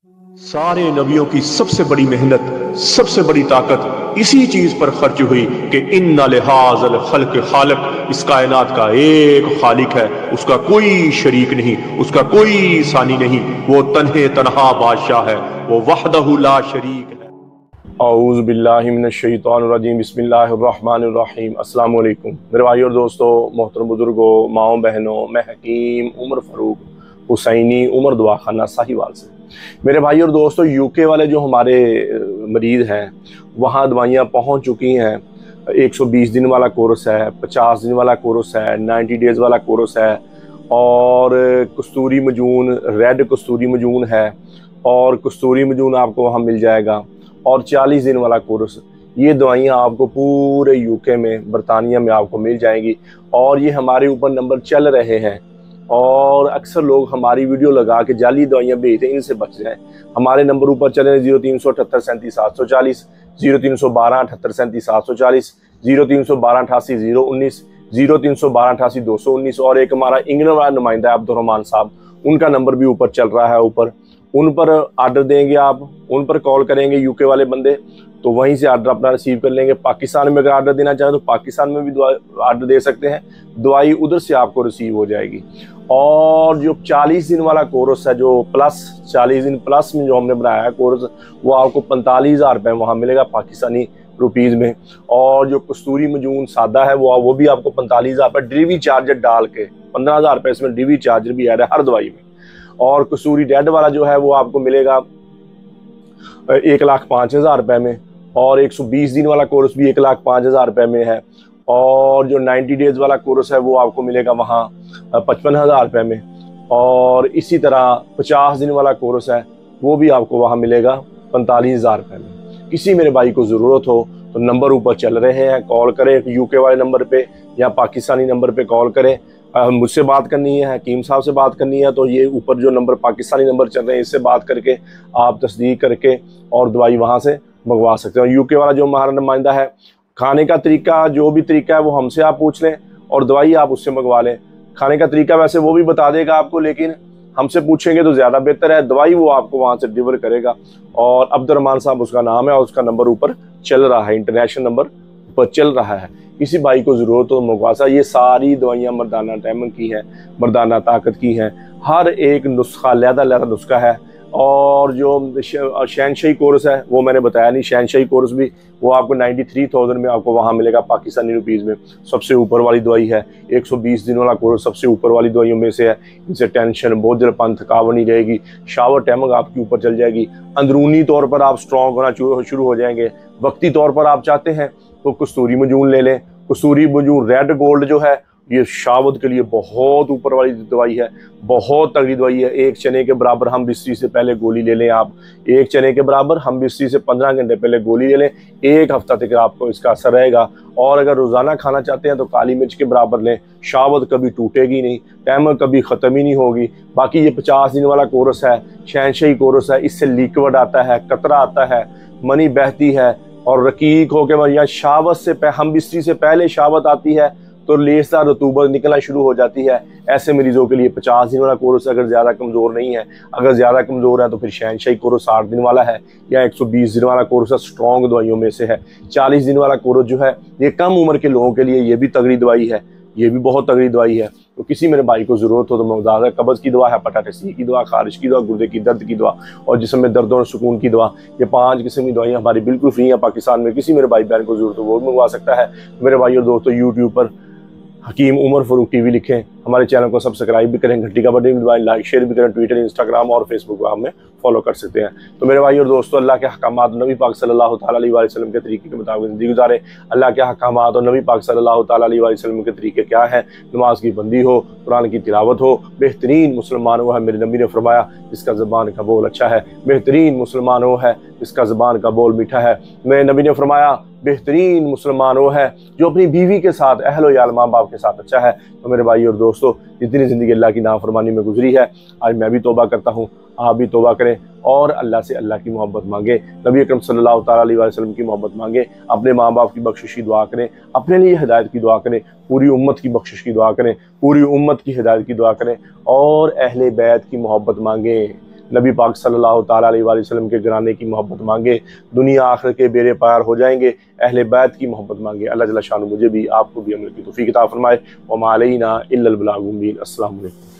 सारे नबियों की सबसे बड़ी मेहनत, सबसे बड़ी ताकत इसी चीज पर खर्च हुई कि इन्ना लिहाज़ल खल्क खालिक, इस कायनात का एक खालिक है, उसका कोई शरीक नहीं, उसका कोई सानी नहीं, वो तन्हे तन्हा बादशाह है, वो वहदहु ला शरीक है। औज़ु बिल्लाहि मिनश शैतानिर रजीम, बिस्मिल्लाहिर रहमानिर रहीम। अस्सलाम वालेकुम मेरे भाई और दोस्तों, मोहतरम बुजुर्गों, माओ बहनों, मैं हकीम उमर फ़ारूक हुसैनी उमर दवाखाना साहिवाल से। मेरे भाई और दोस्तों, यूके वाले जो हमारे मरीज़ हैं वहाँ दवाइयाँ पहुँच चुकी हैं। 120 दिन वाला कोर्स है, 50 दिन वाला कोर्स है, 90 डेज़ वाला कोर्स है, और कस्तूरी मजून, रेड कस्तूरी मजून है, और कस्तूरी मजून आपको वहाँ मिल जाएगा, और 40 दिन वाला कोर्स। ये दवाइयाँ आपको पूरे यूके में, बरतानिया में आपको मिल जाएंगी। और ये हमारे ऊपर नंबर चल रहे हैं, और अक्सर लोग हमारी वीडियो लगा के जाली दवाइयाँ भेजते हैं, इनसे बच जाएं। हमारे नंबर ऊपर चले 0378 37 740, 0312 78 37 740, 0312 88 019, 0312 88 219, और एक हमारा इंग्लैंड वाला नुमाइंदा है अब्दुर्रहमान साहब, उनका नंबर भी ऊपर चल रहा है। ऊपर उन पर आर्डर देंगे आप, उन पर कॉल करेंगे यूके वाले बंदे, तो वहीं से आर्डर अपना रिसीव कर लेंगे। पाकिस्तान में अगर आर्डर देना चाहें तो पाकिस्तान में भी आर्डर दे सकते हैं, दवाई उधर से आपको रिसीव हो जाएगी। और जो 40 दिन वाला कोर्स है, जो प्लस 40 दिन प्लस में जो हमने बनाया है कोर्स, वो आपको 45,000 रुपये वहाँ मिलेगा पाकिस्तानी रुपीज़ में। और जो कस्तूरी मजून सादा है वो भी आपको 45,000 रुपये डिलीवरी चार्जर डाल के, 15,000 रुपये इसमें डिलीवरी चार्जर भी ऐड है हर दवाई में। और कसूरी डेड वाला जो है वो आपको मिलेगा 1,05,000 रुपये में, और 120 दिन वाला कोर्स भी 1,05,000 रुपये में है। और जो 90 डेज़ वाला कोर्स है वो आपको मिलेगा वहाँ 55,000 रुपये में। और इसी तरह 50 दिन वाला कोर्स है वो भी आपको वहाँ मिलेगा 45,000 रुपये में। किसी मेरे भाई को ज़रूरत हो तो नंबर ऊपर चल रहे हैं, कॉल करें यूके वाले नंबर पे या पाकिस्तानी नंबर पे कॉल करें। मुझसे बात करनी है, हकीम साहब से बात करनी है, तो ये ऊपर जो नंबर पाकिस्तानी नंबर चल रहे हैं इससे बात करके आप तस्दीक करके और दवाई वहाँ से मंगवा सकते हो। यूके वाला जो हमारा नुमाइंदा है, खाने का तरीका, जो भी तरीका है वो हमसे आप पूछ लें और दवाई आप उससे मंगवा लें। खाने का तरीका वैसे वो भी बता देगा आपको, लेकिन हमसे पूछेंगे तो ज़्यादा बेहतर है, दवाई वो आपको वहाँ से डिलीवर करेगा। और अब्दुर्रहमान साहब उसका नाम है, और उसका नंबर ऊपर चल रहा है, इंटरनेशनल नंबर ऊपर चल रहा है। किसी भाई को ज़रूरत हो मंगवा। ये सारी दवाइयाँ मर्दाना टैमन की हैं, मर्दाना ताकत की हैं, हर एक नुस्खा अलग-अलग नुस्खा है। और जो शहनशाही कोर्स है वो मैंने बताया नहीं, शहनशाही कोर्स भी वो आपको 93,000 में आपको वहाँ मिलेगा पाकिस्तानी रुपीज़ में। सबसे ऊपर वाली दवाई है, 120 दिन वाला कोर्स सबसे ऊपर वाली दवाइयों में से है। इनसे टेंशन, बोझलपन, थकावट नहीं रहेगी, शावर टाइमिंग आपके ऊपर चल जाएगी, अंदरूनी तौर पर आप स्ट्रॉन्ग होना शुरू हो जाएंगे। वक्ती तौर पर आप चाहते हैं तो कस्तूरी मजून ले लें। कस्तूरी मजून रेड गोल्ड जो है ये शावद के लिए बहुत ऊपर वाली दवाई है, बहुत तगड़ी दवाई है। एक चने के बराबर हम बिस्ती से पहले गोली ले लें, आप एक चने के बराबर हम बिस्ती से 15 घंटे पहले गोली ले लें, 1 हफ्ता तक आपको इसका असर रहेगा। और अगर रोज़ाना खाना चाहते हैं तो काली मिर्च के बराबर लें, शावद कभी टूटेगी नहीं, टाइमर कभी ख़त्म ही नहीं होगी। बाकी ये 50 दिन वाला कोर्स है, शहनशाही कोर्स है, इससे लिक्विड आता है, कतरा आता है, मनी बहती है और रकीक होकर या शावत से हम बिस्ती से पहले शावत आती है तो लेसदार रतूबत निकलना शुरू हो जाती है। ऐसे मरीजों के लिए 50 दिन वाला कोर्स, अगर ज़्यादा कमज़ोर नहीं है, अगर ज़्यादा कमज़ोर है तो फिर शहनशाही कोर्स 60 दिन वाला है, या 120 दिन वाला कोर्स स्ट्रॉन्ग दवाइयों में से है। 40 दिन वाला कोर्स जो है ये कम उम्र के लोगों के लिए, ये भी तगड़ी दवाई है, ये भी बहुत तगड़ी दवाई है। तो किसी मेरे भाई को ज़रूरत हो तो मौजूद है। कब्ज़ की दवा, हेपेटाइटिस सी की दवा, खारिश की दवा, गुर्दे की दर्द की दवा, और जिस्म में दर्द और सुकून की दवा, ये 5 किस्म की दवाइयाँ हमारी बिल्कुल फ्री हैं पाकिस्तान में। किसी मेरे भाई बहन को ज़रूरत हो वो मंगवा सकता है। मेरे भाई और दोस्तों, यूट्यूब पर हकीम उमर फ़ारूक टीवी लिखें, हमारे चैनल को सब्सक्राइब भी करें, घंटी का बटन भी दबाएं, लाइक शेयर भी करें, ट्विटर, इंस्टाग्राम और फेसबुक पर हमें फॉलो कर सकते हैं। तो मेरे भाई और दोस्तों, अल्लाह के अहकामात नबी पाक सल्लल्लाहु अलैहि वसल्लम के तरीके के मुताबिक ज़िंदगी गुजारें। अल्लाह के अहकामात और नबी पाक सल्लल्लाहु अलैहि वसल्लम के तरीके क्या हैं? नमाज की बंदी हो, कुरान की तिलावत हो, बेहतरीन मुसलमान वो है, मेरे नबी ने फरमाया, जिसका ज़बान का बोल अच्छा है। बेहतरीन मुसलमान वो है जिसका ज़बान का बोल मीठा है। मेरे नबी ने फरमाया, बेहतरीन मुसलमान वो है जो अपनी बीवी के साथ, अहल याल, माँ बाप के साथ अच्छा है। तो मेरे भाई और दोस्तों, जितनी ज़िंदगी अल्लाह की नाफरमानी में गुजरी है, आज मैं भी तौबा करता हूँ, आप भी तौबा करें और अल्लाह से अल्लाह की मोहब्बत मांगे, नबी अकरम सल्लल्लाहु अलैहि वसल्लम की मोहब्बत मांगे, अपने माँ बाप की बख्शिश की दुआ करें, अपने लिए हिदायत की दुआ करें, पूरी उम्मत की बख्शिश की दुआ करें, पूरी उम्मत की हिदायत की दुआ करें, और अहले बैत की मोहब्बत मांगें। नबी पाक सल्लल्लाहु ताला अलैहि वसल्लम के घराने की मोहब्बत मांगे, दुनिया आखिर के बेड़े पार हो जाएंगे। अहले बैत की मोहब्बत मांगे। अल्लाह जल्ल शान मुझे भी आपको भी अमल की तौफीक अता फरमाए। व मा अलैना इल्लल बलागुल मुबीन। अस्सलामु अलैकुम।